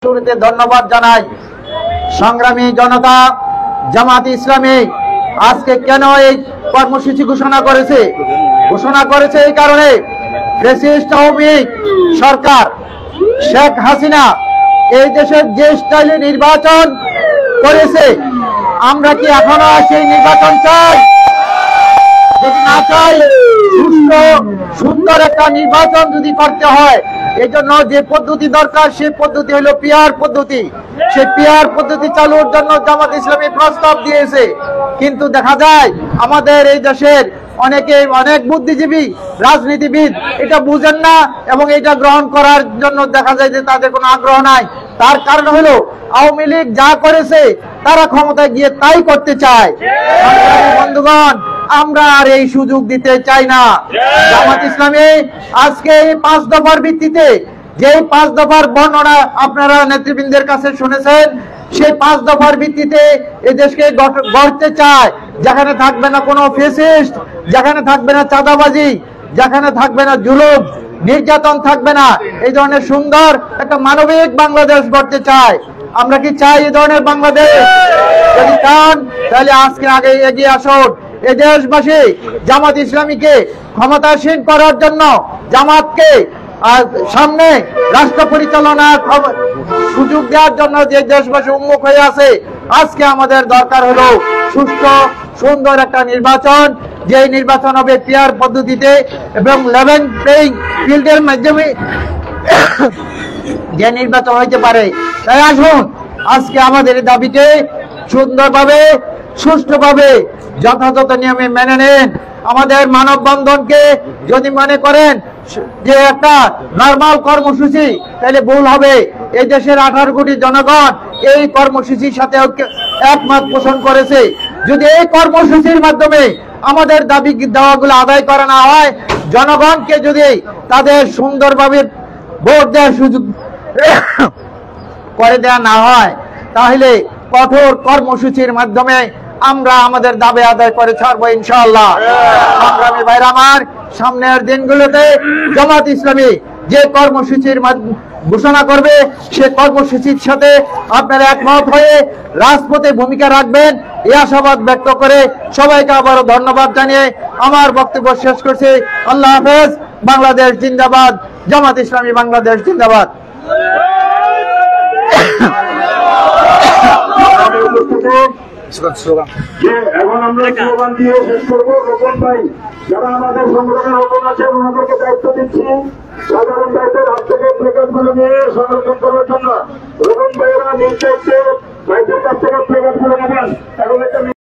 শুরুতে ধন্যবাদ জানাই সংগ্রামী জনতা জামাত ইসলামী আজকে কেন এই কর্মসূচি ঘোষণা করেছে এই কারণে ফ্যাসিস্ট আওয়ামী সরকার শেখ হাসিনা এই দেশের যে স্টাইলে নির্বাচন করেছে, আমরা কি এখনো সেই নির্বাচন চাই? যদি না চাই, সুষ্ঠু সুন্দর একটা নির্বাচন যদি করতে হয়, এই জন্য যে পদ্ধতি দরকার সেই পদ্ধতি হলো পিআর পদ্ধতি। সেই পিআর পদ্ধতি চালুর জন্য জামাত ইসলামী প্রস্তাব দিয়েছে, কিন্তু দেখা যায় আমাদের এই দেশের অনেক বুদ্ধিজীবী রাজনীতিবিদ এটা বুঝেন না এবং এটা গ্রহণ করার জন্য দেখা যায় যে তাদের কোনো আগ্রহ নাই। তার কারণ হলো আওয়ামী লীগ যা করেছে তারা ক্ষমতায় গিয়ে তাই করতে চায়। বন্ধুগণ, আমরা আর এই সুযোগ দিতে চাই না। জামাত ইসলামী আজকে এই 5 দফার ভিত্তিতে, যে 5 দফার বর্ণনা আপনারা নেতৃবৃন্দের কাছে শুনেছেন, সেই 5 দফার ভিত্তিতে এই দেশকে গড়তে চায়, যেখানে থাকবে না কোনো ফ্যাসিস্ট, যেখানে থাকবে না চাঁদাবাজি, যেখানে থাকবে না জুলুম নির্যাতন থাকবে না, এই ধরনের সুন্দর একটা মানবিক বাংলাদেশ গড়তে চায়। আমরা কি চাই এই ধরনের বাংলাদেশ? যদি চান তাহলে আজকে আগে এগিয়ে আসুন। এই দেশবাসী জামাত ইসলামীকে ক্ষমতাসীন করার জন্য, জামাতকে সামনে রাষ্ট্র পরিচালনার সুযোগ দেওয়ার জন্য যে দেশবাসী উন্মুখ হয়ে আছে, আজকে আমাদের দরকার হলো সুষ্ঠু সুন্দর একটা নির্বাচন, যে নির্বাচন হবে পিআর পদ্ধতিতে এবং লেভেল প্লেইং ফিল্ডের মাধ্যমে যে নির্বাচন হইতে পারে। তাই আসুন আজকে আমাদের এই দাবিকে সুন্দরভাবে সুষ্ঠুভাবে যথাযথ নিয়মে মেনে নেন। আমাদের মানববন্ধনকে যদি মনে করেন যে একটা নরমাল কর্মসূচি, তাহলে ভুল হবে। এই দেশের 18 কোটি জনগণ এই কর্মসূচির সাথে একমত পোষণ করেছে। যদি এই কর্মসূচির মাধ্যমে আমাদের দাবি দাওয়াগুলো আদায় করা না হয়, জনগণকে যদি তাদের সুন্দরভাবে ভোট দেওয়ার সুযোগ করে দেওয়া না হয়, তাহলে কঠোর কর্মসূচির মাধ্যমে আমরা আমাদের দাবি আদায় করে ছাড়বো ইনশাআল্লাহ। সংগ্রামী ভাইরা আমার, সামনের দিনগুলোতে জামাত ইসলামী যে কর্মসূচির ঘোষণা করবে, সে কর্মসূচির সাথে আপনারা একমত হয়ে রাজপথে ভূমিকা রাখবেন, এই আশাবাদ ব্যক্ত করে সবাইকে আবারও ধন্যবাদ জানিয়ে আমার বক্তব্য শেষ করছি। আল্লাহ হাফেজ। বাংলাদেশ জিন্দাবাদ। জামাত ইসলামী বাংলাদেশ জিন্দাবাদ। এখন আমরা স্লোগান দিয়ে শেষ করবো। রোকন ভাই, যারা আমাদের সংগঠনের রোকন আছে, ওনাদেরকে দায়িত্ব দিচ্ছি সাধারণ দায়িত্বের হাত থেকে প্লেকার্ডগুলো নিয়ে সংরক্ষণ করার জন্য। রোকন ভাইয়েরা নিজ দায়িত্বে ভাইদের কাছ থেকে প্লেকার্ডগুলো নেবেন।